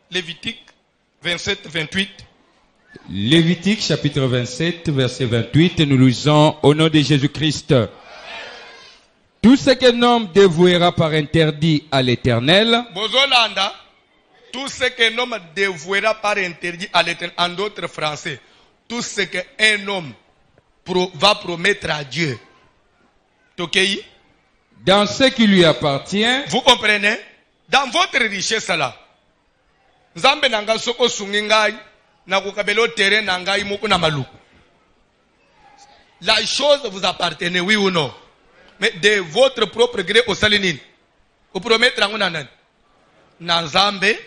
Lévitique 27, 28. Lévitique chapitre 27, verset 28, nous lisons au nom de Jésus-Christ. Tout ce qu'un homme dévouera par interdit à l'Éternel, Bozolanda, tout ce qu'un homme dévouera par interdit à l'Éternel, en d'autres français, tout ce qu'un homme va promettre à Dieu. Tokei? Dans ce qui lui appartient, Vous comprenez? Dans votre richesse là, Nzambe nanga soko sungingai, na kukabelo terrain nangai muku na malu. La chose vous appartenait, oui ou non? Mais de votre propre gré au salinine. Vous promettez à un Nzambe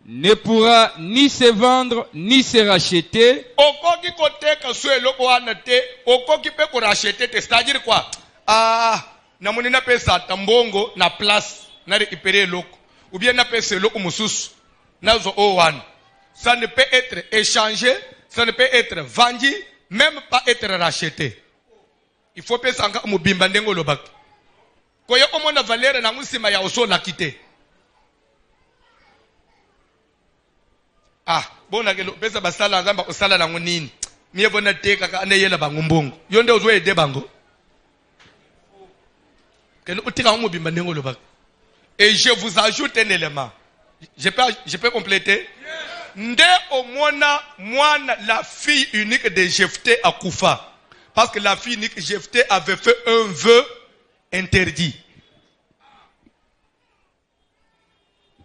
ne pourra ni se vendre, ni se racheter. Okoki koteka so eloko wana te, okoki pe ko racheter te, c'est-à-dire quoi? Na monina pesa tambongo na place na récupérer eloko. Ou bien na pesa eloko mususu na zo o1. Ça ne peut être échangé, ça ne peut être vendu, même pas être racheté. Il faut pesa nga mubimba ndengo lobak. Koyo omona valeur na musima ya oso la quitter. Bon na kelo pesa basala nzamba osala na ngunini. Miye bona teka ka ane yela bango mbongo. Yonde ozo ede bango. Kelo utika mubimba ndengo lobak. Et je vous ajoute un élément. Je peux compléter? Nde omona moana la fille unique de Jephthé à Koufa. Parce que la fille unique Jephthé avait fait un vœu interdit.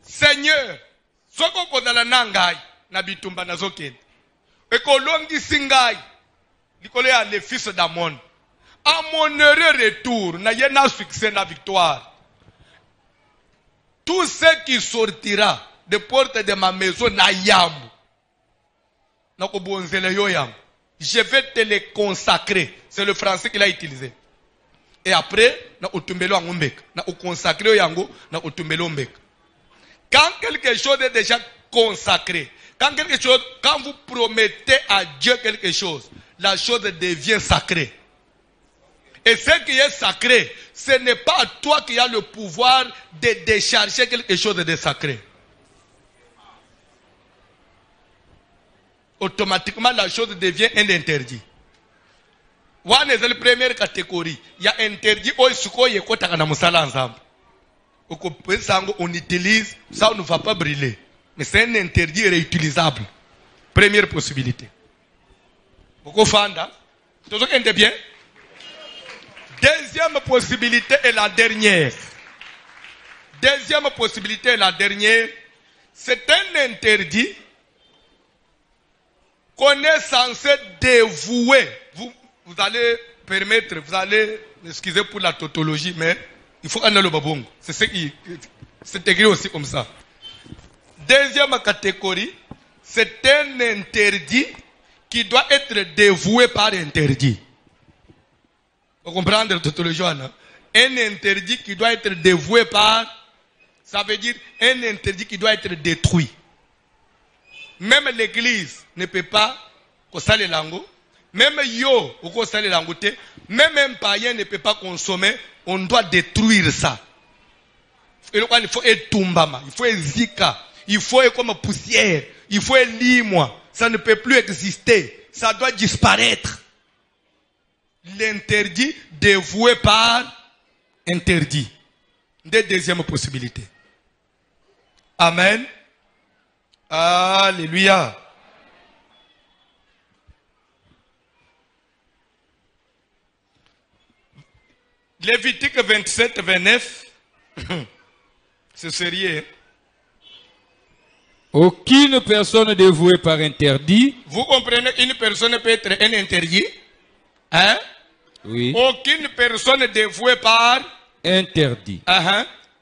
Seigneur, soko kozala nangai na bitumba nazoken. Ekolongi singai likole ya les fils d'Amon. À mon heureux retour, na yena succès na victoire. Tout ce qui sortira de porte de ma maison na yambu. Na kobonzele yo yambu. Je vais te les consacrer. C'est le français qu'il a utilisé. Et après, na utumbelo angumbek. Na consacrer yango, na utumbelo mbek. Quand quelque chose est déjà consacré, quand vous promettez à Dieu quelque chose, la chose devient sacrée. Et ce qui est sacré, ce n'est pas toi qui as le pouvoir de décharger quelque chose de sacré. Automatiquement, la chose devient un interdit. One est la première catégorie. Il y a interdit. On utilise, ça ne va pas brûler. Mais c'est un interdit réutilisable. Première possibilité. Beaucoup fanda. Tout ce qui est bien. Deuxième possibilité est la dernière. Deuxième possibilité est la dernière. C'est un interdit qu'on est censé dévouer. Vous allez permettre, vous allez, excusez pour la tautologie, mais il faut qu'on ait le babong. C'est écrit aussi comme ça. Deuxième catégorie, c'est un interdit qui doit être dévoué par interdit. Vous comprenez la tautologie, non? Un interdit qui doit être dévoué par, ça veut dire un interdit qui doit être détruit. Même l'église ne peut pas consommer l'ango. Même yo, même un païen ne peut pas consommer. On doit détruire ça. Il faut être tumbama, il faut être zika, il faut être comme poussière, il faut être limois. Ça ne peut plus exister. Ça doit disparaître. L'interdit dévoué par interdit. Deuxième possibilité. Amen. Alléluia. Lévitique 27, 29. C'est sérieux. Aucune personne dévouée par interdit. Vous comprenez, une personne peut être un interdit? Hein? Oui. Aucune personne dévouée par interdit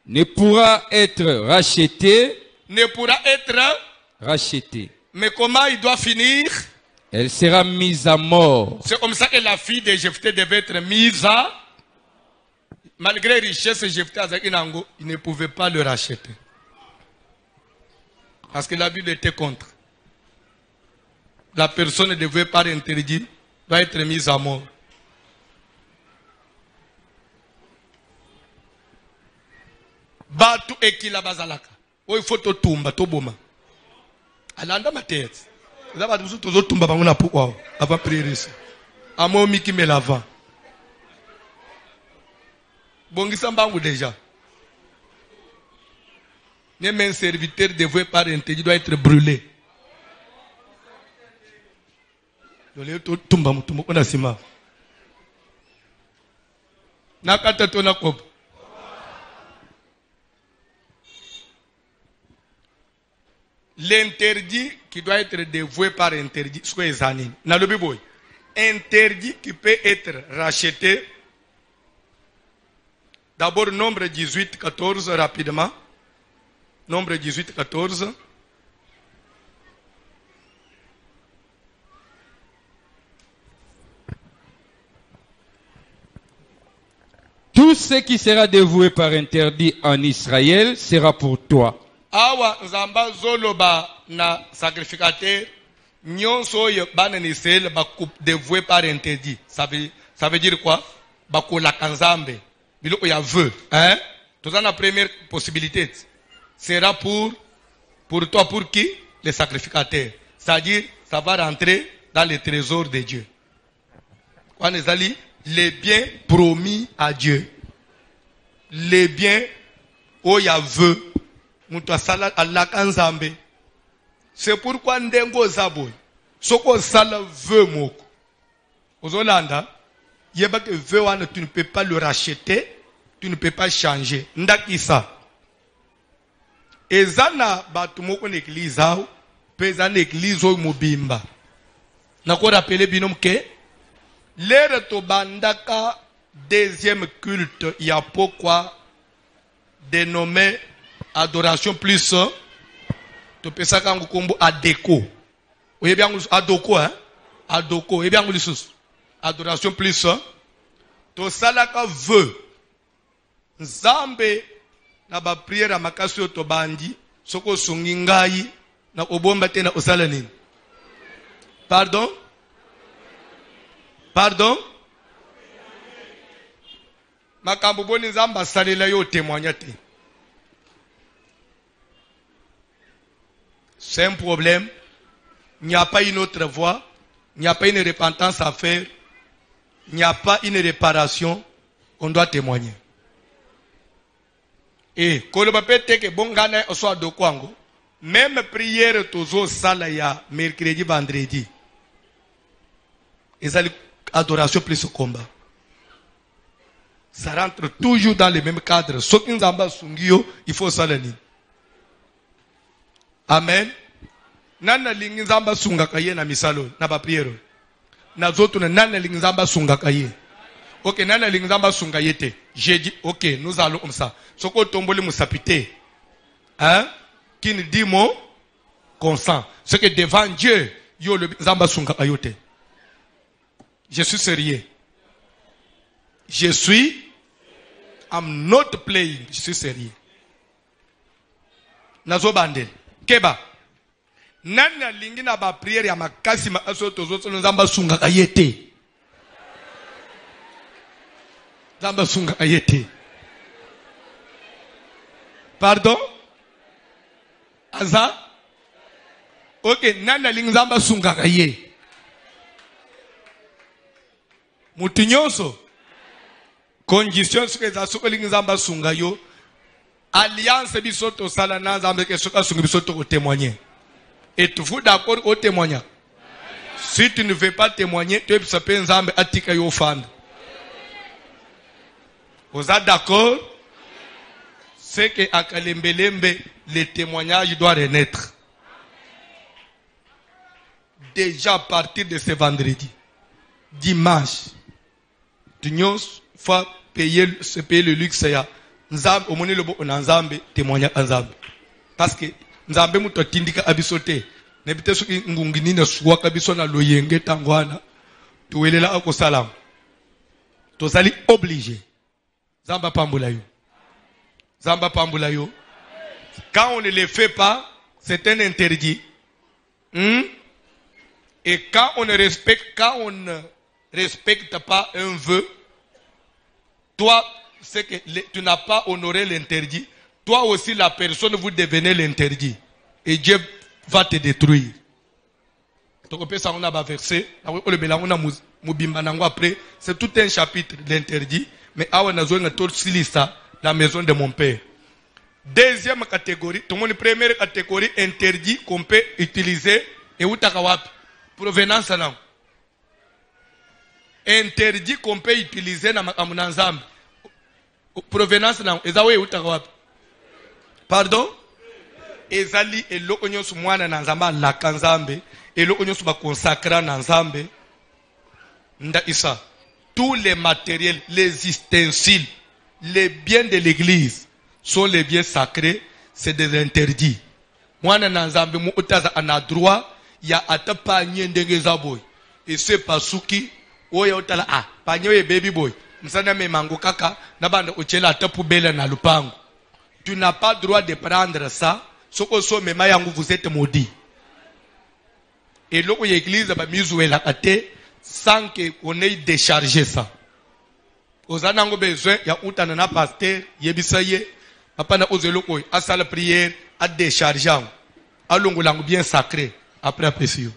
ne pourra être rachetée. Ne pourra être rachetée. Mais comment il doit finir? Elle sera mise à mort. C'est comme ça que la fille de Jephthé devait être mise à. Malgré la richesse de Jephthé, il ne pouvait pas le racheter. Parce que la Bible était contre. La personne dévouée par interdit doit être mise à mort. Batu ekila bazalaka. O il faut to tumba to boma. Alanda ma tête. Là ba tout to tumba bango na pourquoi avant prier ici. Amo miki me lava. Bongisa mbangu déjà. Même un serviteur dévoué par interdit doit être brûlé. Dole to tumba mutumba ona sima. Nakata to nakob. L'interdit qui doit être dévoué par interdit, soit examiné. Dans le Bible, interdit qui peut être racheté. D'abord, nombre 18, 14, rapidement. Nombre 18, 14. Tout ce qui sera dévoué par interdit en Israël sera pour toi. Awa nzamba zoloba na sacrificateur nyonso oyo bana ni Israël ba dévoué par interdit. Ça veut dire quoi? Ba ko la kanzambe. Biloko ya veut, hein? Tout ça la première possibilité sera pour toi, pour qui? Les sacrificateurs. C'est-à-dire ça va rentrer dans le trésor de Dieu. Quand les alliés, les biens promis à Dieu. Les biens oya veut. C'est pourquoi ndengo zaboy soko sala veut moko ozolanda yeba que veut wana tu ne peux pas le racheter, tu ne peux pas changer ndakisa ezana batu moko na église ao peza na église oyo mobimba nako rappeler binom ke lere to bandaka deuxième culte ya pourquoi dénommé adoration plus to pesa kangu kombo adeko oyebi yangu adoko hein adoko oyebi yangu lisusu adoration plus to salaka vœu nzambe na ba prière makasi yo to bandi soko sungi ngai na obomba tena osala nini pardon makambo boni nzamba salela yo témoigner te. C'est un problème. Il n'y a pas une autre voie. Il n'y a pas une repentance à faire. Il n'y a pas une réparation. On doit témoigner. Et quand le pape te que bon gana soit de kwango, même prière tozo sala ya mercredi vendredi. Et ça adoration plus au combat. Ça rentre toujours dans le même cadre. Ce qui nous amba sungio, il faut salani. Amen. Nana lingi nzamba sunga kaye na misalo na ba priero. Na zoto na nana lingi nzamba sunga kaye. OK, nana lingi nzamba sunga yete. J'ai dit OK, nous allons comme ça. Soko tomboli musapité. Hein? Qui nous dit mon consent. C'est que devant Dieu, yo le nzamba sunga kayote. Je suis sérieux. I'm not playing. Je suis sérieux. Nazo bandel. Keba. Nana lingi na ba prière ya makasi ma asoto zoto nzamba sunga kayete. Nzamba sunga kayete. Pardon? Aza? OK, nana lingi nzamba sunga kaye. Mutinyoso. Condition ce que za soko lingi nzamba sunga yo. Alliance bisoto sala na nzambe ke soka sunga bisoto ko témoigner. Êtes-vous d'accord au témoignage? Si tu ne veux pas témoigner, tu peux saper nzambe atika yo fan. Vous êtes d'accord? C'est que à Kalembelembe, le témoignage doit renaître. Déjà à partir de ce vendredi, dimanche, tu faut payer le luxe ya. Nzambe omoni lobo onanzambe témoignage nzambe. Parce que nzambe muto tindika abisote. Nebite suki ngungini na suwa kabiso na loyenge tangwana. Tuwelela ako salam. Tozali obligé. Zamba pambula yo. Zamba pambula yo. Quand on ne le fait pas, c'est un interdit. Et quand on ne respecte pas un vœu, toi, c'est que tu n'as pas honoré l'interdit. toi aussi la personne, vous devenez l'interdit. Et Dieu va te détruire. C'est tout un chapitre d'interdit. Mais la maison de mon père. Deuxième catégorie, première catégorie, interdit qu'on peut utiliser. Et où provenance là. Interdit qu'on peut utiliser dans Nzambe. Provenance là. Pardon? Ezali eloko nyoso mwana na Nzamba la kanzambe, eloko nyoso ba consacra na Nzambe. Nda isa. Tous les matériels, les ustensiles, les biens de l'église sont les biens sacrés, c'est des interdits. Mwana na Nzambe mu utaza ana droit ya atapa nyendenge za boy. Et c'est pasuki oya utala panyo ye baby boy. Msana me mango kaka na banda uchela atapu bela na lupango. Tu n'as pas droit de prendre ça. Soko mema yangu vous êtes maudit. Et l'eau l'église ba mizuela kate sans que on ait déchargé ça. Ozanango besoin ya utana na pasteur yebisaye papa na ozeloko à la prière à décharger. Alongo langu bien sacré après appréciation.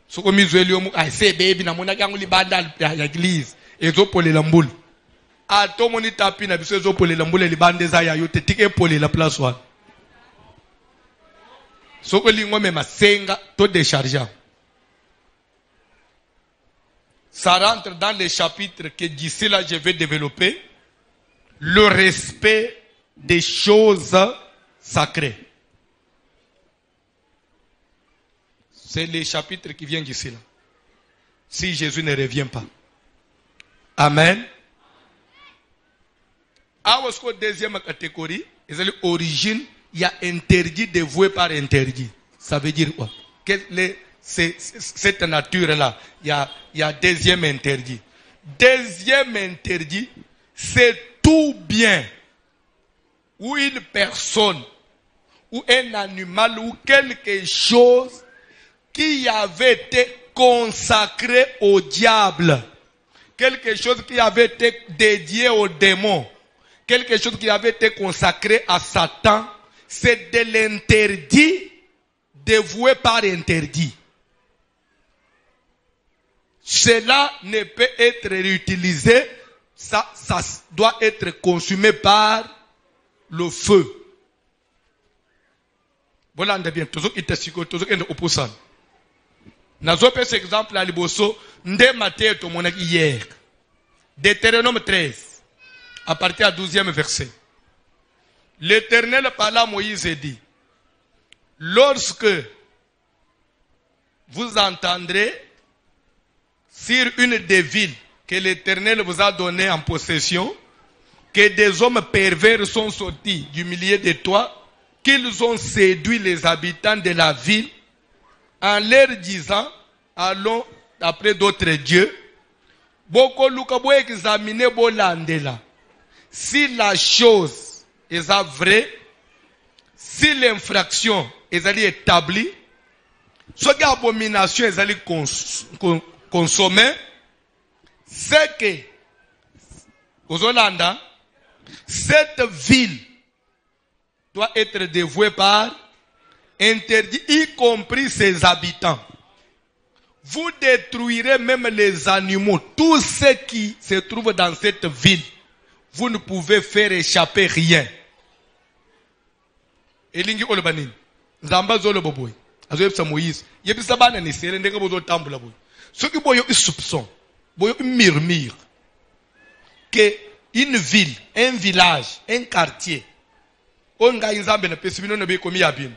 Soko mizueli omu c'est baby na mona kangu libanda ya l'église ezo pole lambulu. Ato moni tapi na biso ezo pole lambulu libande za ya yote tike pole la place wa. Soko lingwa mema senga to décharger. Ça rentre dans les chapitres que d'ici là je vais développer. Le respect des choses sacrées. C'est les chapitres qui viennent d'ici là. Si Jésus ne revient pas. Amen. Alors, deuxième catégorie, l'origine, il y a interdit dévoué par interdit. Ça veut dire quoi? C'est cette nature-là. Il y a deuxième interdit. Deuxième interdit, c'est tout bien ou une personne ou un animal ou quelque chose qui avait été consacré au diable. Quelque chose qui avait été dédié au démon. Quelque chose qui avait été consacré à Satan. C'est de l'interdit dévoué par interdit. Cela ne peut être réutilisé. Ça doit être consumé par le feu. Voilà, on bien. Toujours opposant. Nazo pe cet exemple à liboso nde Matthieu to monaki hier. Deutéronome 13 à partir du 12e verset. L'Éternel parla à Moïse et dit: lorsque vous entendrez sur une des villes que l'Éternel vous a donné en possession, que des hommes pervers sont sortis du milieu de toi, qu'ils ont séduit les habitants de la ville, en leur disant, allons après d'autres dieux, boko luka bo examiner bo landela. Si la chose est vraie, si l'infraction est établie, si l'abomination est consommée, c'est que, aux Hollandais, cette ville doit être dévouée par interdit, y compris ses habitants. Vous détruirez même les animaux, tous ceux qui se trouvent dans cette ville. Vous ne pouvez faire échapper rien. Elingi olobanin. Nzamba zolo boboy. Azo yepsa Moïse. Yepsa bana ni sere ndenge bozo tambula boy. Ce qui boyo is soupçon. Boyo murmure. Que une ville, un village, un quartier. Onga inzambe na pesibino na be komi yabino.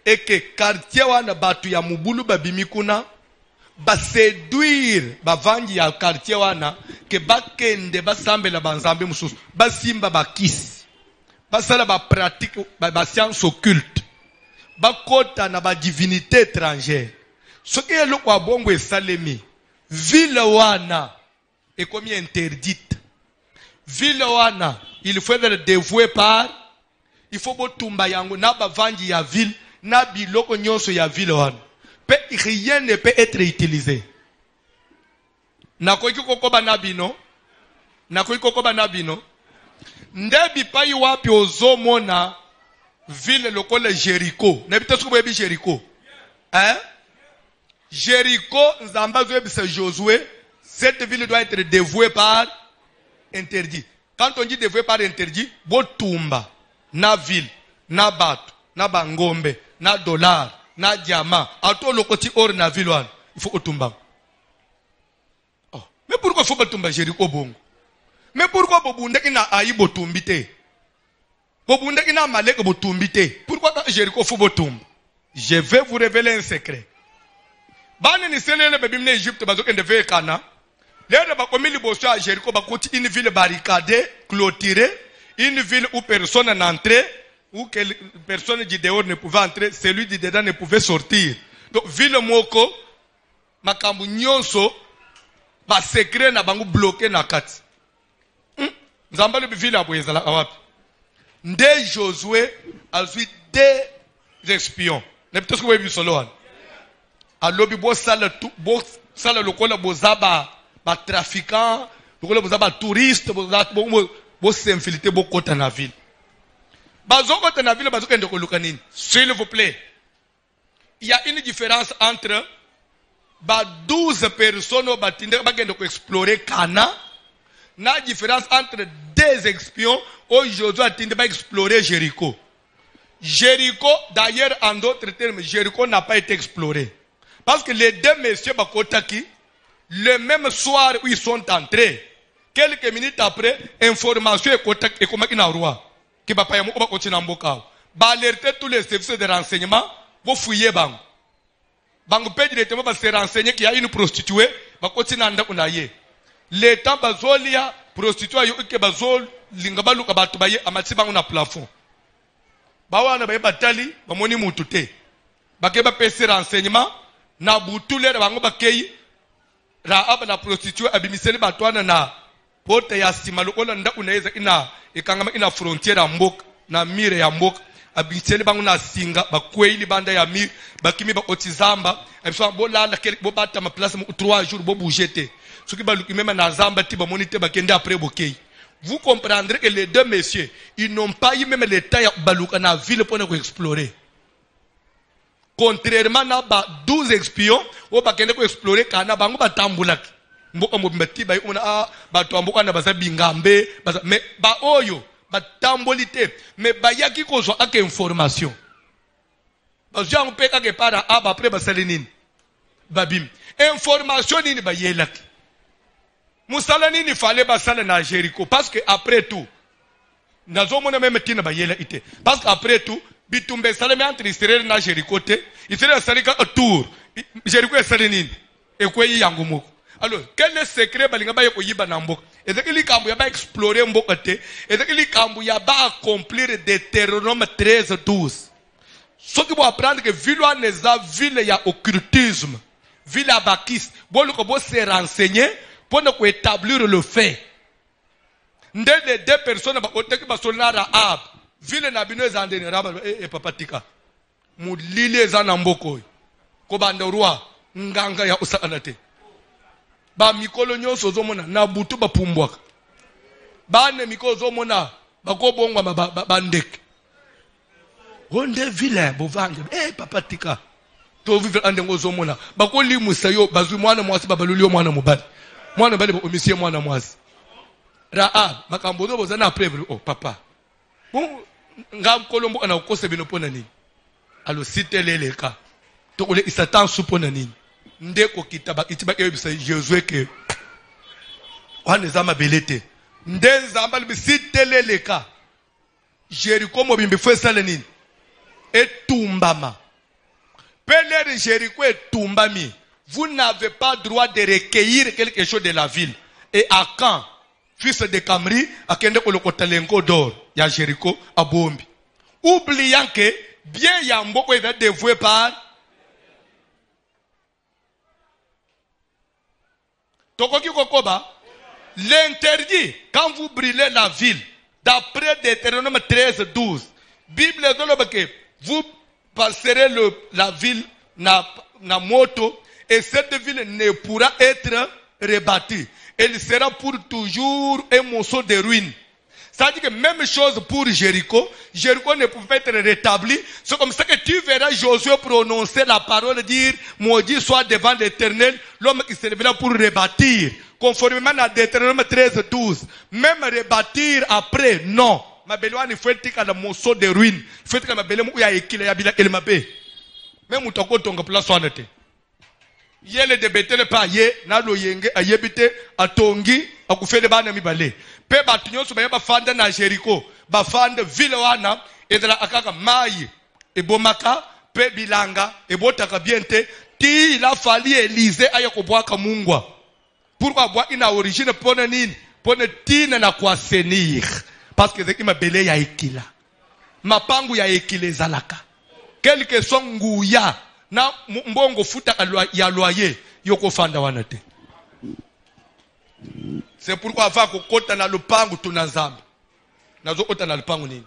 Et que quartier wana batu ya mubulu babimi kuna ba séduire bavangi ya quartier wana ke bakende basambela banzambe mususu basimba bakisi basala ba pratique ba science occulte bakota na ba divinité étrangère soki eloko abongo esalemi ville wana ekomi interdite ville wana il faut être dévoué par il faut botumba yango na bavangi ya ville na biloko nyonso ya ville wana. Rien ne peut être utilisé. Ndebi pa wapi ozomona ville lokola Jéricho. Nebite suko bebi Jéricho. Hein? Jéricho, nzamba c'est Josué. Cette ville doit être dévouée par interdit. Quand on dit dévouée par interdit, botumba, na ville, na bato, na bangombe, na dollar, na diamant, à tout le côté hors na ville, il faut otumba. Oh. Mais pourquoi il faut botumba Jéricho bongo? Mais pourquoi bobunde ina aïe botumbite? Bobunde ina malek botumbite? Pourquoi Jéricho faut botumba? Je vais vous révéler un secret. Bani ni selele bebimne Egypte bazoke ndeve kana. L'air ba komili bosso à Jéricho ba koti une ville barricadée, clôturée, une ville où personne n'entrait, où personne du dehors ne pouvait entrer, celui du dedans ne pouvait sortir. Donc ville moko makambu nyonso ba secret na bangu bloqué na kati. Nzamba le ville aboyezala awapi. Nde Josué a vu des espions. Ne peut-être que vous avez vu solo. Alobi bo sala lokola bozaba ba trafiquant, lokola bozaba touriste, bo s'infiltrer bo kota na ville. Bazo kota na ville bazo kende ko lukanini. S'il vous plaît. Il y a une différence entre 12 personnes batinde ba kende ko explorer Cana. Na différence entre des espions où Josué a tendé à explorer Jéricho. Jéricho, d'ailleurs, en d'autres termes, Jéricho n'a pas été exploré. Parce que les deux messieurs Bakotaki, le même soir où ils sont entrés, quelques minutes après, information est comme un roi. Qui va pas y avoir continuer en boka. Ba alerter tous les services de renseignement, vous fouillez bang. Bang peut directement se renseigner qu'il y a une prostituée, va continuer en dakunaye. Le temps bazolia prostituée yo ke bazol lingabalu ka batu baye amatiba na plafond. Bawana baye batali bamoni mutu te. Bakeba pese renseignement na butule bango bakei Raab na prostituée abimiseli batwana na porte ya sima lokola nda unaweza ina ikangama ina frontiere ya mboka na mire ya mboka abimiseli bango na singa bakweli banda ya mire bakimi bakotizamba abiswa bolala kele bobata ma place mu 3 jours bo bougete. Ce qui va même dans Zamba, après Bokei. Vous comprendrez que les deux messieurs, ils n'ont pas eu même le temps de la ville pour nous explorer. Contrairement à 12 espions, on va explorer Kana Bango Batambulak. Mboka mbeti ba una ba tuamboka na baza bingambe mais ba oyo ba tambolite mais ba yaki ko zo ak information. Ba jean peka ke para aba après ba salinine. Babim. Information ni ba yelaki. Moussalani il fallait basala na Jéricho parce que après tout nazomona même tina bayela ite parce qu'après tout bitumbe salame entre Israël na Jéricho te Israël salika autour Jéricho salinini et quoi yango moko. Alors quel est le secret balinga baye ko yiba na mboka ezekili kambu ya ba explorer mboka te ezekili kambu ya ba accomplir Deutéronome 13:12. Ce qui vont apprendre que ville neza ville ya occultisme ville abakis bolu ko bo se renseigner pour nous établir le fait. Les deux personnes qui sont là, Raab, ville na bino ezandene Raab et papatika. Mulile ezanamboko. Kobanda roi nganga ya usalate. Ba mikolo nyonso zomona na butu ba pumbwaka. Ba ne mikolo zomona ba ko bongwa ba ndeke. Onde ville bovange papatika. To vivre andengo zomona. Ba ko limusa yo bazwi mwana mwasi babaluli yo mwana mobali. Mwana bali omisie mwana mwasi. Raab makambo boza na preuve oh papa. Bon ngam kolombo ana ukose bino pona nini. Alo siteleleka. To ole isatan supona nini. Ndeko kitaba itiba ebisa Josué ke wana zama belete. Ndenza mbali siteleleka. Jéricho mobimbi fwe sale nini. Etumbama. Pelere Jéricho etumbami. Vous n'avez pas droit de recueillir quelque chose de la ville. Et à quand, fils de Camri, à Kende Kolokotalengo d'or, ya Jéricho, à Bombi. Oubliant que, bien Yamboko est dévoué par. Tokoki Kokoba, l'interdit, quand vous brûlez la ville, d'après Deutéronome 13:12, Bible dit que vous passerez la ville na moto. Et cette ville ne pourra être rebâtie. Elle sera pour toujours un morceau de ruine. Ça dit que même chose pour Jéricho. Jéricho ne pouvait être rétabli. C'est comme ça que tu verras Josué prononcer la parole, dire, maudit soit devant l'Éternel, l'homme qui se révéla pour rebâtir. Conformément à Deutéronome 13, 12. Même rebâtir après, non. Mabelwa il faut être à la morceau de ruines. Il faut être à Mabelwa où il y a équilibre, il y a équilibre. Même où tu as ton place en été. Yele de betele pa ye na lo yenge ayebite atongi akufele bana mibale pe batu nyonso ba fanda na Jericho ba fanda vile wana edela akaka mai ebomaka pe bilanga ebotaka biente ti il a fallu Élisée aya ko bwaka mungwa pourquoi bwa ina origine pone nini pone tina na kwa senir parce que zeki mabele ya ekila mapangu ya ekile zalaka quelque soit nguya na mbongo futa ya loyer yoko fanda wana te. C'est pourquoi avant kokota na lupangu tunazamba nazo kota na lupangu nini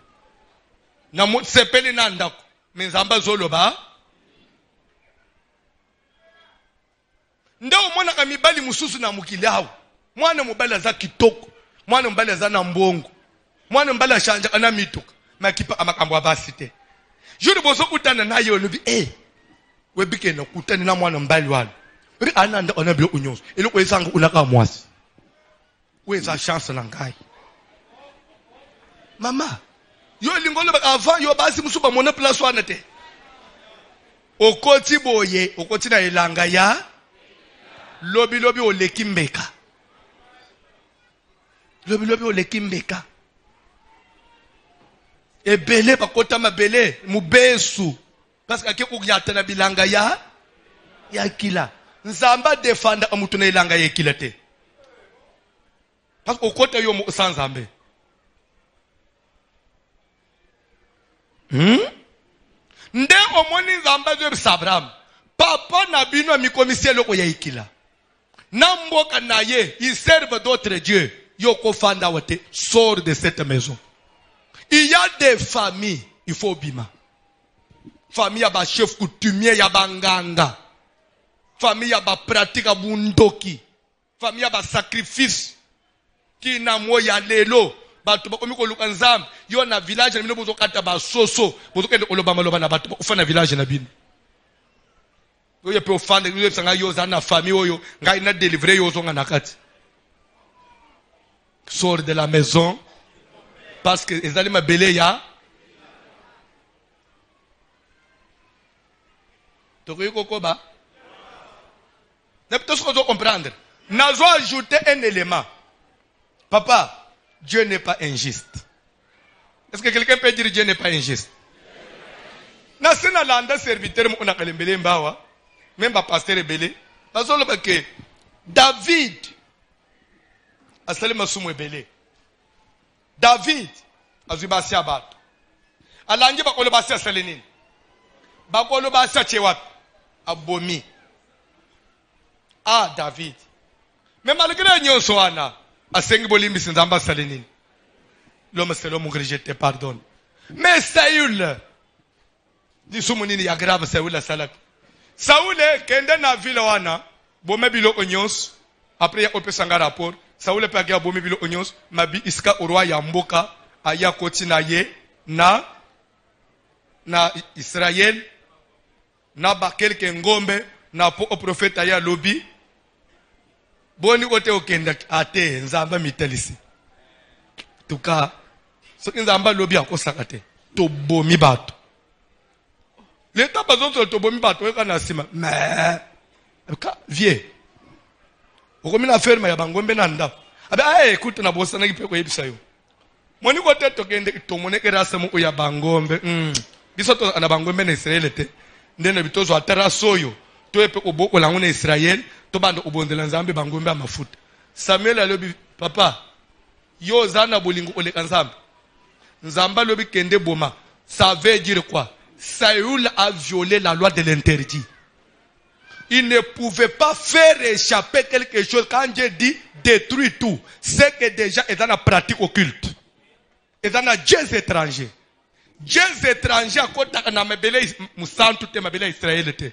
na sepeli na ndako menzamba zoloba ndao mwana kamibali mususu na mukili hao mwana mubala za kitoko mwana mbala za na mbongo mwana mbala shanja ana mituka makipa amakambo abasite juri bozo kutana naye olobi webike na kutani na mwana mbali wala ri ananda onabilo unyonso ile ko isanga unaka mwasi weza chance na ngai mama yo lingolo avant yo basi musuba mona place wana te okoti boye okoti na elanga ya lobi olekimbeka lobi olekimbeka ebele bakota mabele mubesu parce que akeko yata na bilanga ya kila nzamba defanda amutu na ilanga ya kila te parce que okota yo mo sans nzambe nde omoni nzamba zo Abraham papa na bino amikomisie loko ya ikila na mboka na ye il serve d'autres dieux yoko fanda wote sort de cette maison. Il y a des familles il faut bima famille ya ba chef coutumier ya banganga famille ya ba pratique bundoki famille ya ba sacrifice ki na moya lelo batu ba komiko luka nzambe yo na village na bino bozo kata ba soso bozo kende oloba maloba na batu ufana village na bino yo pe ofanda yo sanga yo za na famille oyo ngai na délivrer yo zonga nakati sort de la maison parce que ezali mabele ya tokoyi kokoba ne peut-être qu'on doit comprendre. Nous ajouter un élément. Papa, Dieu n'est pas injuste. Est-ce que quelqu'un peut dire Dieu n'est pas injuste? Nasina landa serviteur mo na kalembele mbawa, même ba pasteur ebele. Bazolo ba ke David asale masumu ebele. David azibasi abato. Alangi ba kolo basi asale nini? Ba kolo basi achewa abomi. Ah, David. Mais malgré nyonso wana, asengi bolimbi sinzamba salenini. L'homme c'est l'homme que je te pardonne. Mais Saül, dit soumounini ya grave Saül la salak. Saül kende na ville wana, bome bilo onyos, après ya ope sanga rapport, Saül pe agia bome bilo onyos, mabi iska au roi ya mboka, aya koti na ye, na Israël, na ba quelques ngombe, na po au prophète aya lobi, boni kote okenda ate nzamba mitelisi tuka so nzamba lobi akosaka te to bomi bato leta bazonto to bomi bato kana sima mais ka vie okomi na ferme ya bangombe na nda abe écoute na bosana kipe ko yebisa yo moni kote to kende to moneke rasemo ya bangombe biso to na bangombe na Israël te ndene bitozo atara soyo to epe oboko langu na Israël to bando obondela nzambe bangombe amafuta. Samuel alobi papa yo zana bolingo oleka nzambe nzamba lobi kende boma. Ça veut dire quoi? Saül a violé la loi de l'interdit. Il ne pouvait pas faire échapper quelque chose. Quand Dieu dit détruis tout, c'est que déjà est dans la pratique occulte, est dans la dieux étrangers. Dieux étrangers à côté na mabele musantu te mabele Israël te.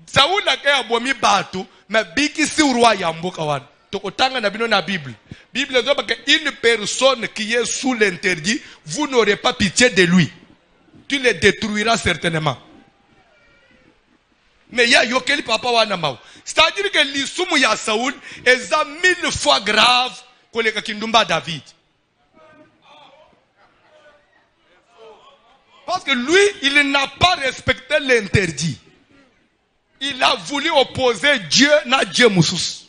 Saül a kaya bomi batu, mais biki si roi ya mboka wana. tokotanga na bino na Bible. Bible dit qu'une personne qui est sous l'interdit, vous n'aurez pas pitié de lui. Tu le détruiras certainement. Mais il y a yokel papa wana mau. C'est-à-dire que l'isumu ya Saoul est 1000 fois grave que le kindumba David. Parce que lui, il n'a pas respecté l'interdit. Il a voulu opposer Dieu à Dieu Moussous.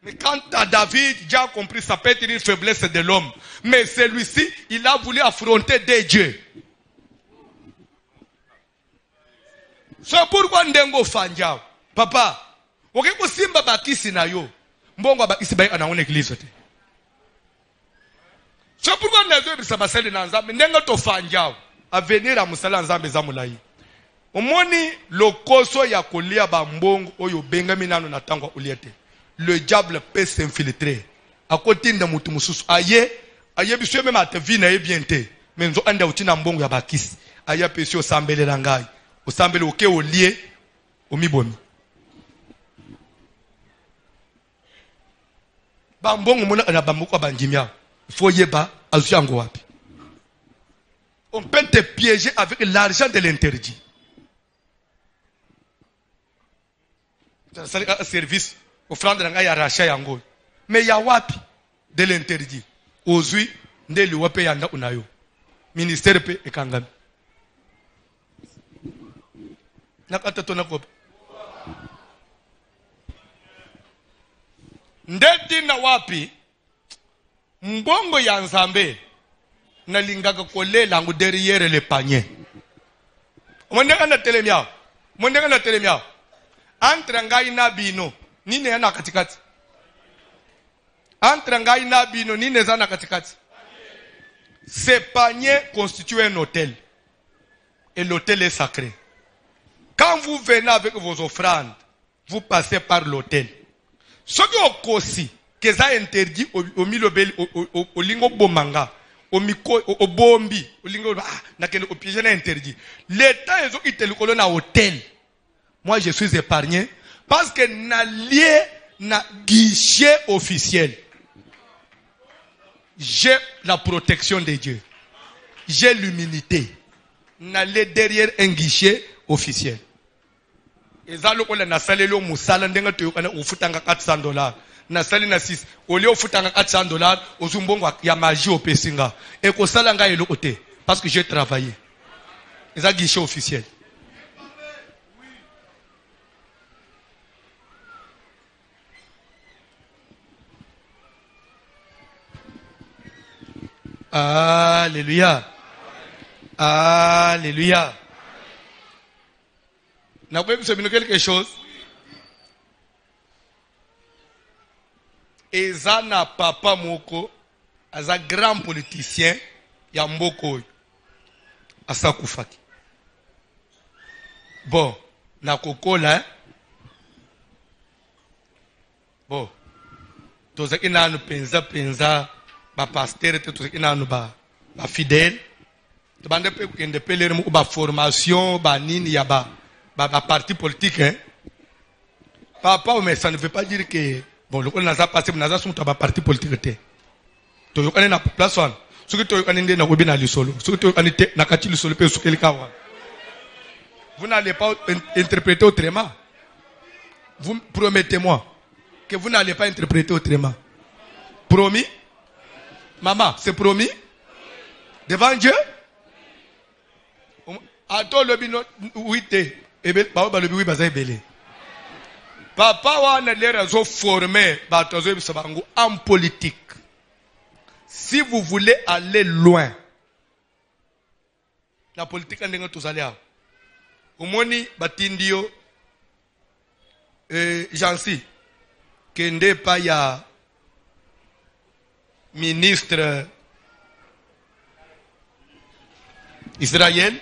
Mais quant à David, Dieu a compris, ça peut être une faiblesse de l'homme. Mais celui-ci, il a voulu affronter des dieux. C'est pourquoi Ndengo Fanjao, papa, ok, ko simba bakisi na yo, mbongo bakisi bayi anaone église te. C'est pourquoi Ndengo bisa basali na nzambe, Ndengo to Fanjao, à venir à musala nzambe zamulayi. Omoni lokoso ya kolia ba mbongo oyo bengami nano na tangwa uliete. Le diable peut s'infiltrer. À côté de mutu mususu, aye biswe même ate vi na ye biente. Menzo anda utina mbongo ya bakisi. Aye pesi o sambele rangai. Osambele oke olie omibomi. Ba mbongo mona na bambuko banjimia. Il faut yeba azuyango wapi. On peut te piéger avec l'argent de l'interdit. C'est un service offrande nanga ya rachat yango. Mais ya wapi de l'interdit. Ozui ndeli wape yanda unayo. Ministère pe ekangami. Nakata to nakopa. Ndeti na wapi mbongo ya nzambe na lingaka kolela ngu derrière le panier. Mondeka na telemia. Mondeka na telemia. Entre ngai na bino nini yana katikati. Entre ngai na bino nini zana katikati. Ce panier constitue un hôtel. Et l'hôtel est sacré. Quand vous venez avec vos offrandes, vous passez par l'hôtel. Ce qui est aussi, que ça interdit au milobel, au lingo bomanga, au miko, au bombi, au lingo, au pigeon interdit. L'État est au tel colonne à hôtel. Moi, je suis épargné parce que n'a lié na guichet officiel. J'ai la protection de Dieu. J'ai l'humilité. N'allez derrière un guichet officiel. Et ça, le na salé le musala ndenga to yokana ufutanga $400. Na sali na 6. Ole ufutanga $400 ozumbongo ya magie au pesinga. Et ko sala nga elo côté parce que j'ai travaillé. Et ça guichet officiel. Alléluia. Alléluia. N'a pas besoin de quelque chose. Ezana papa moko, aza grand politicien, ya mboko asa kufaki. Bon, na kokola, hein? Bon, tozaki nanu penza, ba pasteur te tozaki nanu ba fidèle. Tobande pe kende pelere mu ba formation, ba nini ya ba parti politique, hein? Papa, mais ça ne veut pas dire que bon, le on a passé, on a son parti politique. To yokane na place one. Ce que to yokane na obi na lisolo. Ce que to yokane na kati lisolo pe sukeli kawa. Vous n'allez pas interpréter autrement. Vous promettez-moi que vous n'allez pas interpréter autrement. Promis? Maman, c'est promis? Devant Dieu? Attends le bino oui te. Papa le oui baza ebele. Papa wana les réseaux formés en politique. Si vous voulez aller loin, la politique est tous allés. Au moni batindio Jansi kende pa ya ministre Israël.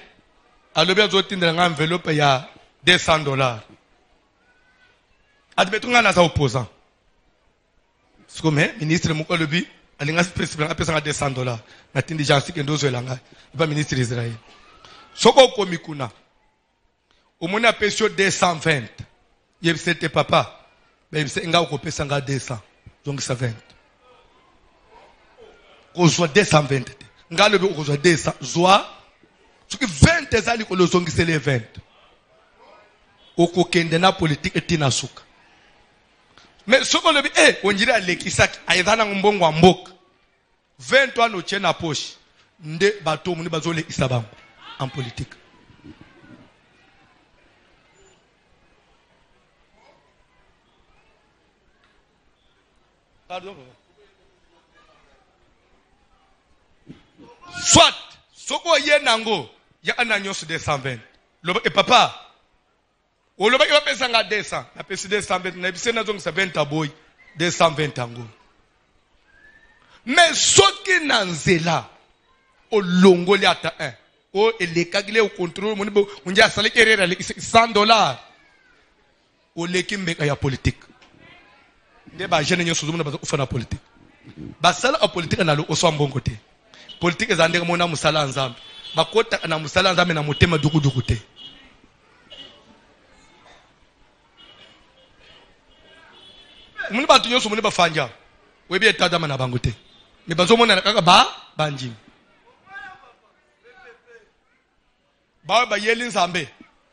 Alors bien d'autres une enveloppe il y a $200. Admettons qu'on a un opposant. C'est comme ministre Mokolobi, il a $200. Maintenant déjà c'est que nous sommes pas ministre d'Israël. Soko komikuna. Au moins a payé 220. Il c'était papa. ben c'est nga okopesa nga 200 donc ça 20 kozwa 220 nga lobi okozwa 200 zwa soki 20 ezali kolozongisele 20 okokende na politique etina suka mais soko lobi onjira lekisaki ayezana ngombongo wa mboka 20 ano chena poche nde bato muni bazole isabango en politique. Pardon. Soit soko ye nango ya ananyos 220 loba papa o loba ke bapesa nga 200 na pesi 220 na bisena zongo 70 boy 220 ango mais soki na nzela o longoli ata 1 o elekagile o contrôle moni bo unja sale kerera $100 o leki mbeka ya politique nde ba jeune nyoso zumuna ba ufana politique basala a politique nalo oswa mbongo te politique ezandeka mona musala nzambe bakota na musala nzambe na motema dukuduku te muni batu nyoso muni bafanja webi etadama na bango te me bazomona kaka banjimi ba yeli nzambe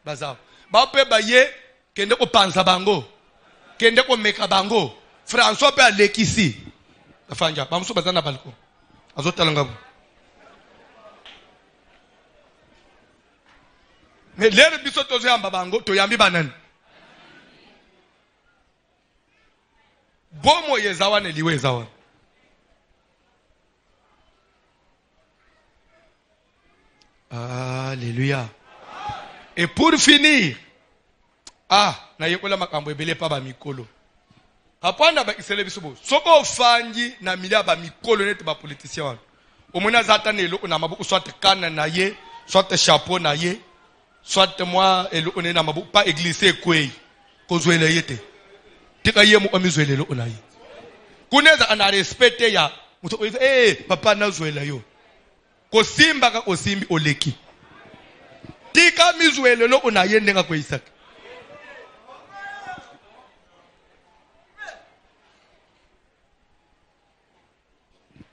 bazawo ba pe ba ye kende ko panza bango kende ko meka bango François pe alekisi afanja bamuso bazana balko azotala ngabo mais lere biso tozo yamba bango to yambi banani bomo yezawane liwe zawane alléluia. Et pour finir, na yekola makambo ebele pa ba mikolo. Apanda ba isele bisobo. Soko fangi na milia ba mikolo net ba politicien. Omona zata nelo na mabu soit kana na ye, soit chapeau na ye, soit moi elo one na mabu pa église kwei. Kozwele yete. Tika ye mu amizwele lo na ye. Kuneza ana respecte ya muto papa na zwela yo. Kosimba ka kosimbi oleki. Tika mizwele lo una yende nga kwa Isaac.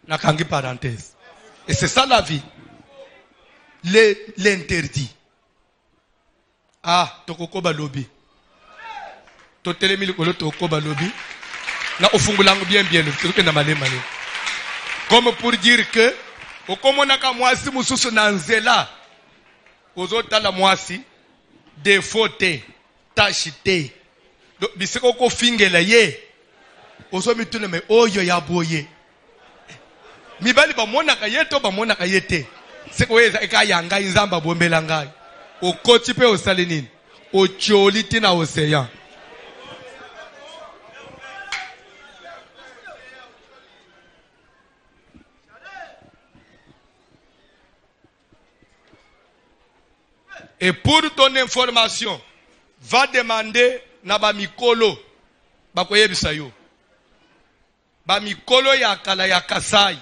Nakangi parenthèse. Et c'est ça la vie. L'interdit. Tokoko balobi. Totelemi likolo tokoko balobi. Na ofungulango bien le na male. Comme pour dire que okomonaka mwasi mususu na nzela ozotala mwasi défaut te tache te biseko ko fingela ye ozomituna me oyo ya boye mibali bamonaka ye to bamonaka ye te seko yeza ekayanga inzamba bombela ngai okoti pe osali nini ocholi tina océan. Et pour ton information, va demander na ba mikolo bakoyebisa yo. Ba mikolo ya kala ya Kasai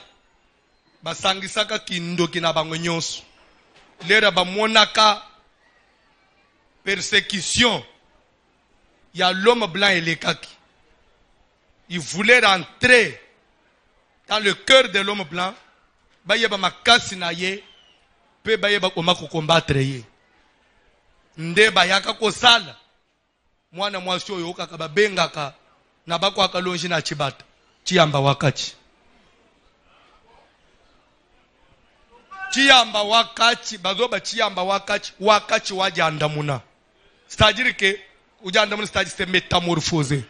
basangisaka kindoki na bango nyonso. Lera ba monaka persécution ya l'homme blanc et les kaki. Il voulait rentrer dans le cœur de l'homme blanc. Ba yeba makasi na ye pe ba yeba komako combattre ye. Nde bayaka kosala mwana mwasi oyo kaka babengaka na bako akalonji na chibata chiyamba wakati bazoba chiyamba wakati wajandamuna c'est-à-dire que ujandamuna c'est-à-dire c'est métamorphosé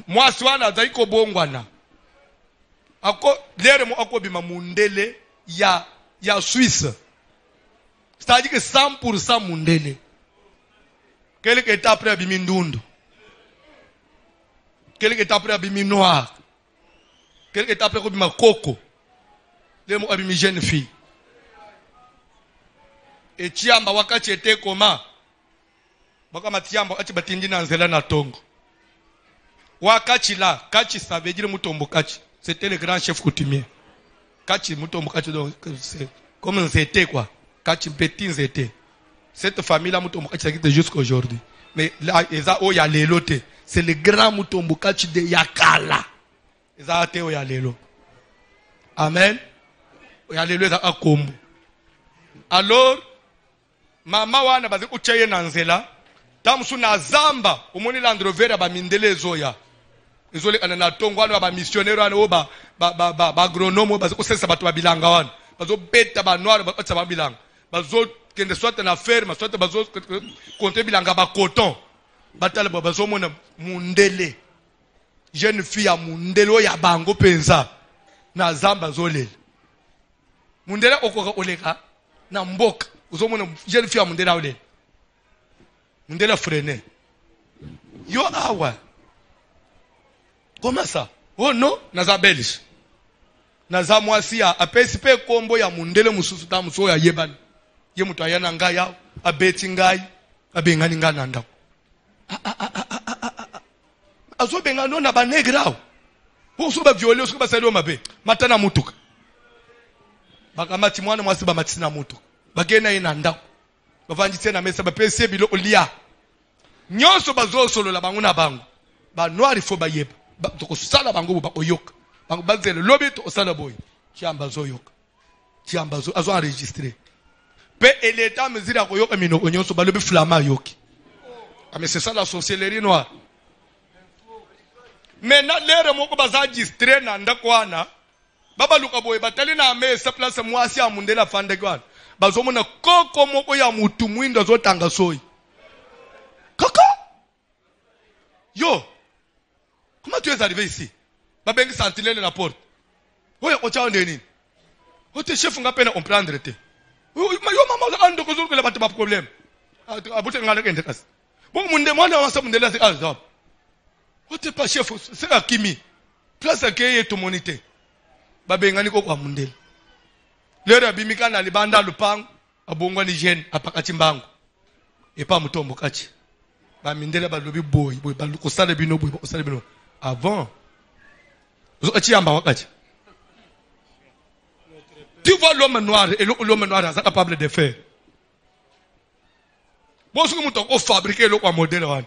mwasi wana zaiko bongwana ako lere mo akobima mundele ya Suisse. C'est-à-dire que 100% mundele. Quelqu'un est après abimi ndundu. Quelqu'un est après abimi noir. Quelqu'un est après abimi coco. Les mots abimi jeune fille. Et tiamba wakati était comment? Bakama tiamba wakati batindi na nzela na tongo. Wakati là, kachi ça veut dire mutombo kachi. C'était le grand chef coutumier. Kachi mutombo kachi donc c'est comme c'était quoi. Cette famille-là, jusqu'à aujourd'hui. Mais là, il y a les lotés. c'est le grand mutombokachi de yakala. Ezate oyalelo. Amen. Oyalelo ezaka kombo. Alors, mama wana bazi kuchaye nanzela. Tamsu na zamba. Umoni landrovera ba mindele zoya. Ezole kana tongo wana ba missionnaire wana ba agronome bazi kusesa batu babilanga wana. Bazo beta ba noir ba tsa babilanga. Bazo kende soit na ferme, soit bazo compter bilanga ba coton. Batale bazo mona mundele. Jeune fille ya mundele ya bango penza. Na zamba zolele. Mundele okoka oleka na mboka. Uzomona jeune fille ya mundele olele. Mundele freine. Yo awa. Comment ça? Oh non, naza belge. Naza mwasi ya apesipe kombo ya mundele mususu ta muso ya yebani. Ye mutu ayana ngai ya abeti ngai abengani ngana ndako. Azo bengano na ba negrao. Uso ba violer uso ba salo mabe. Matana mutuka. Bakamati mwana mwasi ba matina mutuka. Bagena ina ndako. Bavanjitse na mesa ba pese bilo olia. Nyonso bazo solo la bangu na bangu. Ba noir fo ba yeba. To sala bangu ba oyoka. Bangu bazele lobi to sala boy. Chiamba zo yoka. Chiamba zo azo enregistrer. Pe eleta mezira ko yoka mino nyonso ba lobi flama yoki. Mais c'est ça la sorcellerie noire. Maintenant lere moko baza enregistrer na ndakwana. Baba luka boy batali na mesa place mwasi ya mundela fande kwana. Bazomona koko moko ya mutu mwindo zo tanga soyi. Koko? Yo, comment tu es arrivé ici? Babengi sentinelle la porte. Oya ocha ondeni. Ote chef nga pena comprendre te. Yo mama ando ko zulu la ba problème. Abute ngala kende kasi. Bon munde mwana wasa munde la azab. Ote pas chef c'est akimi. Place akeye to monite. Babengani ko kwa mundele. Lero abimika na libanda lupango abongwa ni jeune apakati mbango. Epa mutombo kachi. Ba mindele ba lobi boy ba kusala bino boy kusala bino avant zo achiamba wakati. Tu vois l'homme noir et l'homme noir est capable de faire. Bon ce que muto ko fabriquer le kwa modèle wan.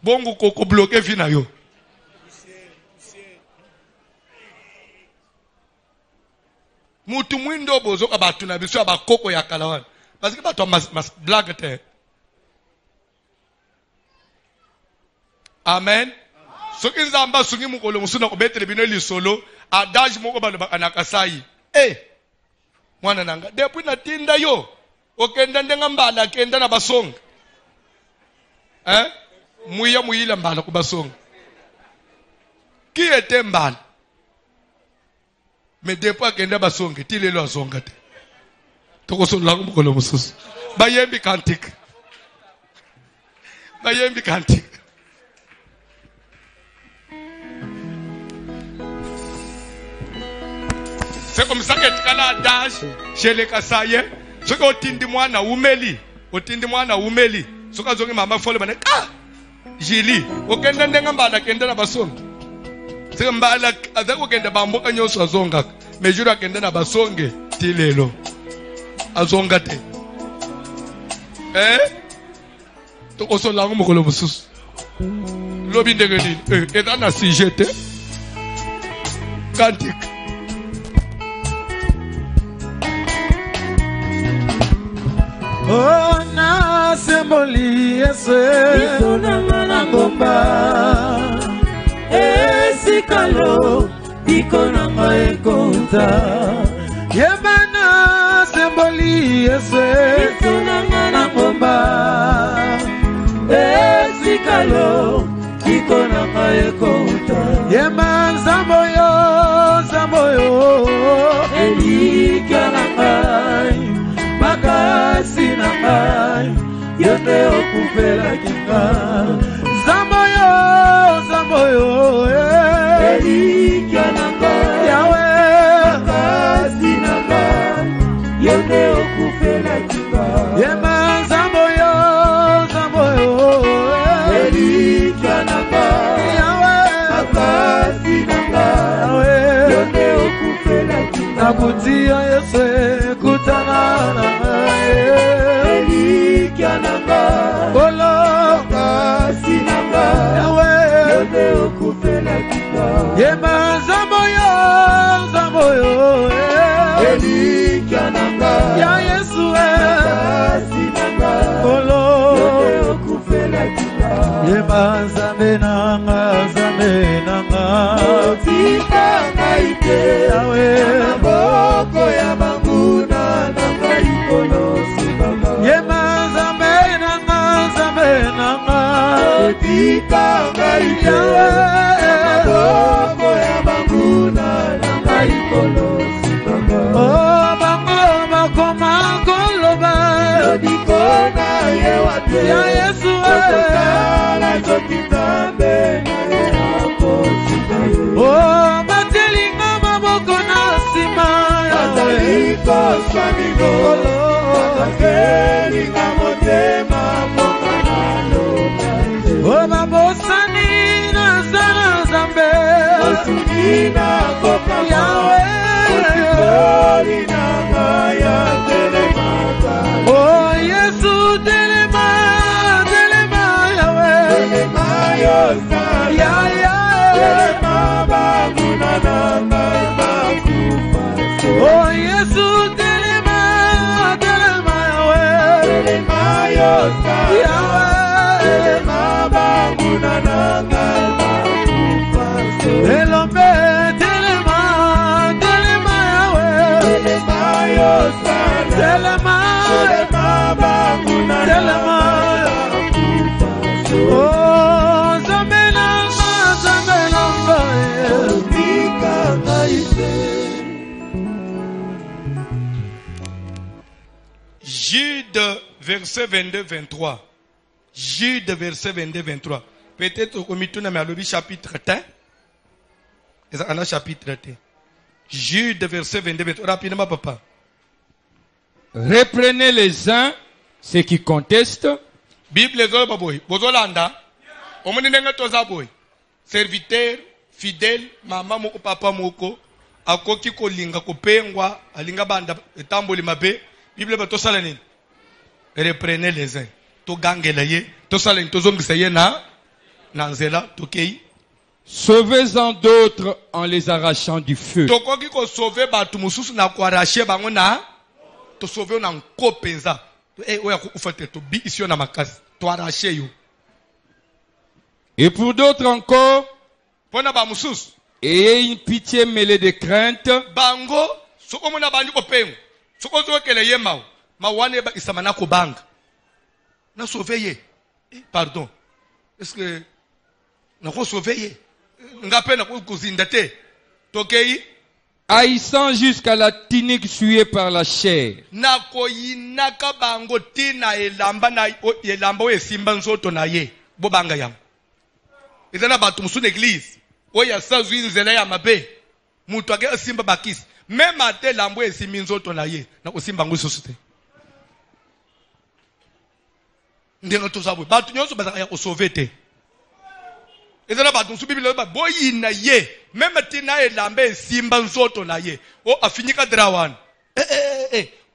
Bongo ko bloquer vina yo. Mutu mwindo bozo abatu na biso abakoko ya kalawan. Parce que bato mas blague te. Amen. So kinzamba sungi mukolo musuna obetre bino lisolo adage moko balo bakanakasai. Mwana nanga depuis na tinda yo okenda ndenga mbala kenda na basonga. Muyila mbala ku basonga. Qui était mbala? Mais depuis kenda basonga tilelo azonga te. Toko so langu mukolo mususu. Bayembi kantik. Bayembi kantik. C'est comme ça que tu as l'adage chez les Kassaye. Ce que tu mwana umeli. Otindi mwana umeli. Ce que zongi mama fole bane. Jili. Okenda ndenga mbala kenda na basonga. C'est mbala azako kenda bamboka nyoso azonga. Mejuru akenda na basonge tilelo. Azonga te. To oso langu mukolo mususu. Lobi ndenge nini? Eza na sijete. Kantik. Oh na semboli ese Isona na ngomba Esikalo Ikona maekonta Yebana semboli ese Isona na ngomba Esikalo Ikona maekonta Yeban zamboyo Elika na ngai Makasi na ngai Yone okupela kinga Zamboyo Elika na ngai Yahweh Makasi na ngai Yone okupela kinga Yema zamboyo Elika na ngai Yahweh Makasi na ngai Yone okupela kinga Nakutia Yese kutana na Elikia nanga Olo kasi nanga Yawe Yema Zamboyo, Zamboyo, Elikananga, Ya Yesu, Sinanga, Olo, Okufela Tika, Yema Zamenanga, Zamenanga, Tika Naite, Yahweh, Boko ya Manguna, Nanga Ikono Sibanga, Yema Zamenanga, Zamenanga, Tika Naite, Yahweh, Boko ya Manguna, Nanga Ikono Sibanga, Oh, Bango, Makoma, Koloba, Odikona Yewate, Ya Yesu, Okosala Zokitambe, Nayako Sibaye, Oh, Matelinga, Maboko, Nasima, Ataliko Swamigo, Akakelinga Motema, Mokanalo, Oh, Babosani, Nazana, Zambe, Osukina, Kokama, Yahweh, Osikorina, Maya, Telemaka, Oh, Yesu, Telema, Telema, Yahweh, Telemayo, Sana, Ya, Ya, Telema, Baguna, Nanga, Bakufa, Oh, Yesu, Telema, Telema, Yahweh, Telemayo, Sana, Yahweh, Telema, Baguna, Nanga, Bakufa, Elombe, Telema, Telema, Yahweh, Telemayo, Sana, Telema, Telema, Baguna, Telema, Bakufa, Oh, Zamenanga, Zamenanga, Tika Naite. Jude, verset 22-23. Jude, verset 22-23. Peut-être au comité de Malobi, chapitre 1. Et ça, on a chapitre 1. Jude, verset 22-23. Rapidement, papa. Reprenez les uns ceux qui contestent, Bible, les autres, boy. Bozolanda. On me dit toza boy. Serviteur, fidèle, maman, moko, papa, moko. Akoki ko linga ko pengwa, alinga banda, etamboli mabe. Bible, ba tosala nini. Reprenez les uns. To gangela ye. To sala to zongisa ye na nzela to kei. sauvez-en d'autres en les arrachant du feu. To koki ko sauver batu mususu na ko arracher bango na to sauver na nkopenza. Oya ko ufate to bi isio na makasi. To arracher yo. Et pour d'autres encore, Pona ba mususu. ayez une pitié mêlée de crainte, Bango soko mona bandi ko pengo. Soko zo kele ye mawo. Mawane ba isamana ko banga. Na sauver. Pardon. Est-ce que na ko sauver? Ngape na ko kuzindate. Tokei haïssant jusqu'à la tunique souillée par la chair. na ko yinaka bango tina elamba na elamba esimba nzoto na ye. Bo banga yango. Ezana batu musu l'église. Oya sazu nzela ya mabe. Mutu ake esimba bakisi. Même ate lambo esimbi nzoto na ye. Na ko simba ngo sosite. Ndenga tozabwe batu nyonso bazaka ya osovete ezala batu nsu bibili ba boyina ye meme tina elamba esimba nzoto na ye o afinyika drawana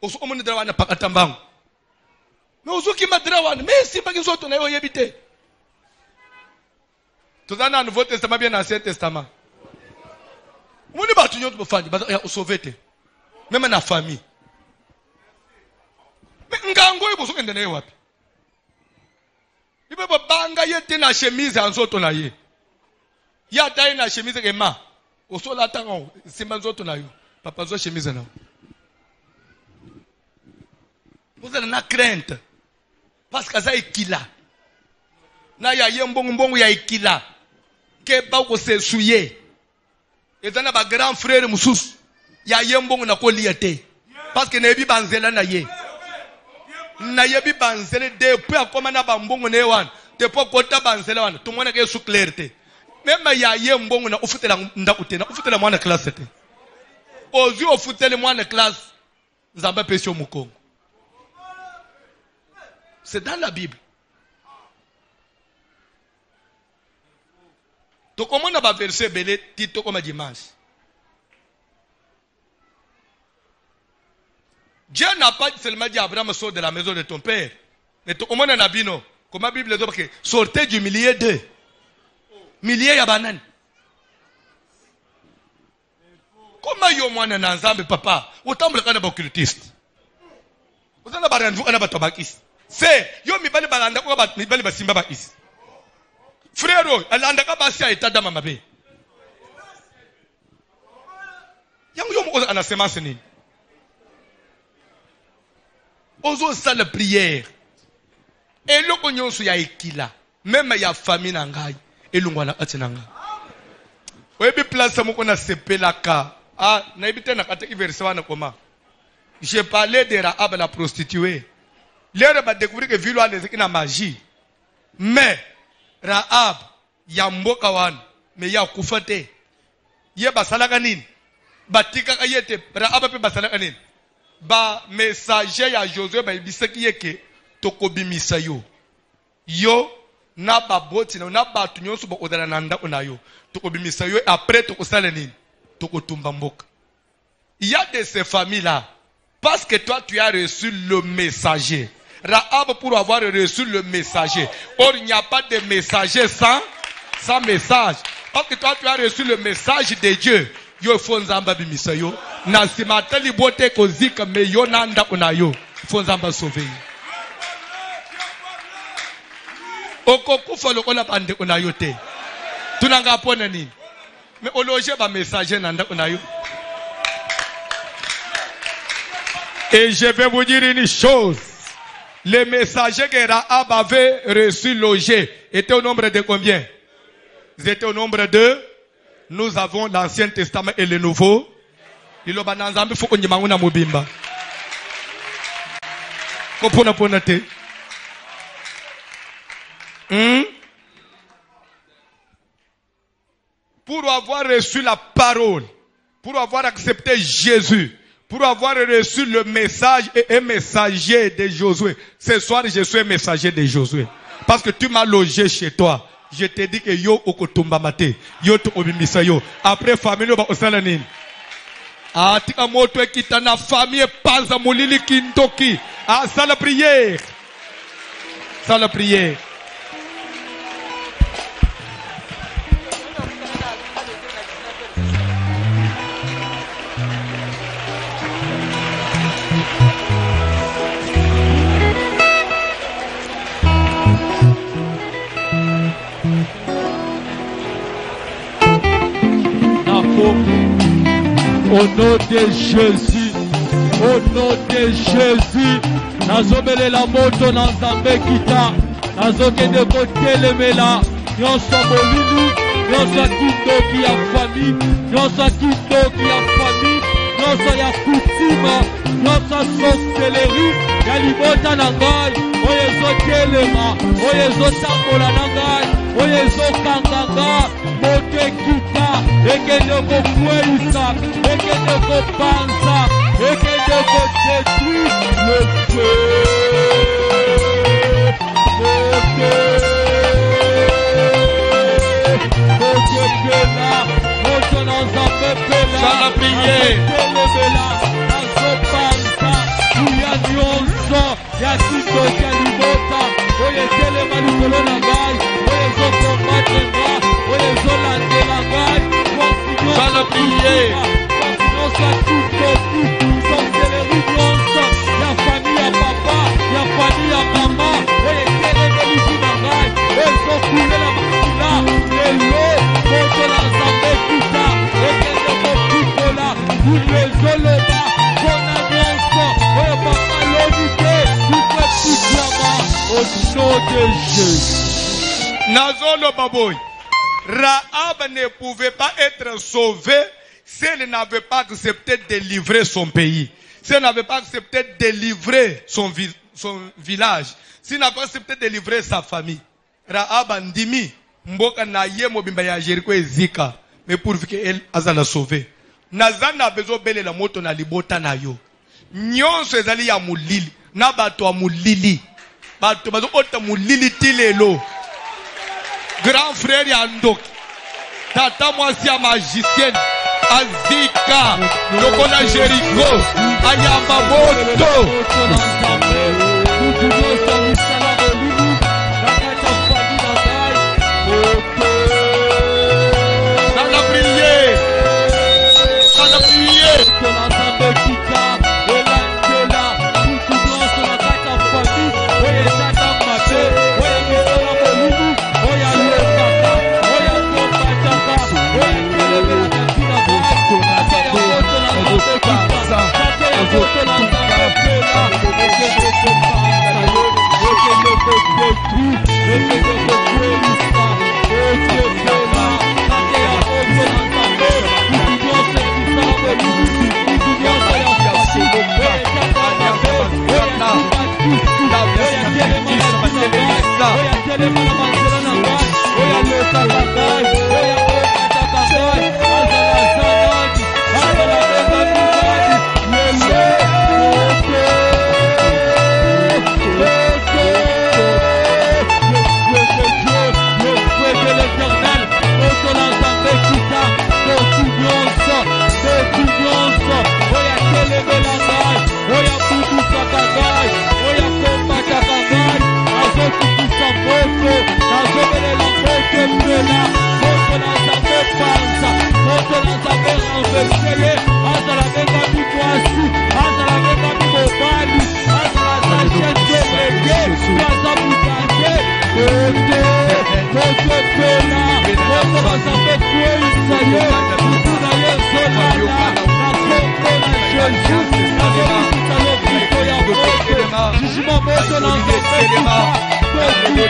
oso omoni drawana pakata mbango me ozokima drawana me esimba nzoto na ye oyebi te tozala na nouveau testament bien na ancien testament omoni batu nyonso bofandi bazaka ya osovete meme na famille me ngango oyo bozokende na ye wapi Ibe banga yete na chemise anzoto na ye. Ya tayi na chemise kema. Osola tango simba nzoto na yo. Papa zo chemise na. Vous avez na crainte. Parce que ça ekila. Na ya yembongo mbongo ya ekila. Ke ba ko se souiller. Ezana ba grand frère mususu. Ya yembongo na ko liete. Parce que na ebi banzela na ye. Na yebi banzele depuis akoma na bambongo ne wana depuis kota banzele wana tumwana ke su clarté même ya ye mbongo na ufutela ndakute na ufutela mwana classe te ozi ofutele mwana classe nzamba pesio mukongo c'est dans la Bible to komona ba verset belé tito comme dimanche Dieu n'a pas seulement dit à Abraham sort de la maison de ton père. Mais au moins dans Bino, comme la Bible dit, sortez du milieu d'eux. Milieu ya banane. Comment yo mwana na nzambe papa? Otambula kana ba occultiste. Ozana ba rendez-vous kana ba tabakiste. C'est yo mibali balanda ko ba mibali basimba ba is. Frère, alanda ka ba sia etada mama be. Yango yo mo anasema seni. Ozo sa la prière. Et loko nyonso ya ekila, même ya famille na ngai, elungwana atina ngai. Oyebi place moko na sepelaka. Ah, na ebite na kata verset wana koma. J'ai parlé de Rahab la prostituée. L'air va découvrir que vilo ane zeki na magie. Mais Rahab ya mboka wana, mais ya kufate. Ye basalaka nini? Batika kayete Rahab pe basalaka nini? Ba messager ya Josué ba ibisaki yeke tokobimisa yo. Yo na baboti na batu nyonso ba odala na ndako na yo. Tokobimisa yo après tokosala nini? Tokotumba mboka. Il y a de ces familles là parce que toi tu as reçu le messager. Rahab pour avoir reçu le messager. Or il n'y a pas de messager sans message. Parce que toi tu as reçu le message de Dieu. Yo fonzamba bimisa yo. Na simatali bote kozika me yo na ndako na yo. Fonzamba sauver. Oko kufa lokola bande na yo te. Tunanga pona nini? Mais au loger ba messager na ndako na yo. Et je vais vous dire une chose. Les messagers que Rahab avait reçus logés étaient au nombre de combien? Ils étaient au nombre de. Nous avons l'Ancien Testament et le Nouveau. Il faut que mobimba. Kopona pona te. Pour avoir reçu la parole, pour avoir accepté Jésus, pour avoir reçu le message et un messager de Josué. Ce soir, je suis un messager de Josué. Parce que tu m'as logé chez toi. Je te dis que yo okotumba mate. Yo to obimisa yo. Après famille ba osala nini? Ah, tika moto ekita na famille panza molili kintoki. Ah, ça la prière. Ça la prière. Au nom de Jésus, au nom de Jésus, nazomele la moto na nzambe kita, nazokende kotelemela, nyonso molulu, nyonso kindoki ya famille, nyonso kindoki ya famille, nyonso ya kutima, nyonso sorcellerie, ya libota na ngai, oyo ezotelema, oyo ezotambola na ngai, oyo ezokanganga, moto ekita, ekende kokweyisa, ekende kopanza, ekende kodétruire le feu. Moto pela, moto na nzambe pela, Sana prier. telebela, azopanza, uya nyonso, ya kindoki ya libota, oyo etelema likolo na ngai, oyo ezokombatre nga, oyo ezolandela ngai, Sana prier. nyonso ya kindoki, sorcellerie nyonso, ya famille ya papa, ya famille ya mama, oyo etelemelisi na ngai, oyo ezokulela makila, lelo, moto na nzambe kita, ekende kopikola, kutu ezoloba, mpona nyonso, oyo papa lobi te, kutu epikama, au nom de Jésus. Nazolo baboy. Rahab ne pouvait pas être sauvé si elle n'avait pas accepté de livrer son pays. Si elle n'avait pas accepté de livrer son village. Si elle n'avait pas accepté de livrer sa famille. Rahab andimi. Mboka na ye mobimba ya Jericho ezika. Mais pour qu'elle azala sauvé. Nazana bezo bele la moto na libota na yo. Nyonso ezali ya mulili. Na bato wa mulili. Bato bazo ota mulili tilelo. Grand frère Yandok, tata mwasi ya magicienne, Azika, lokola Jericho, Anyamba moto. Sana prier.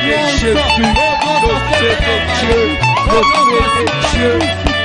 Jésus, le feu de Dieu, le feu de Dieu.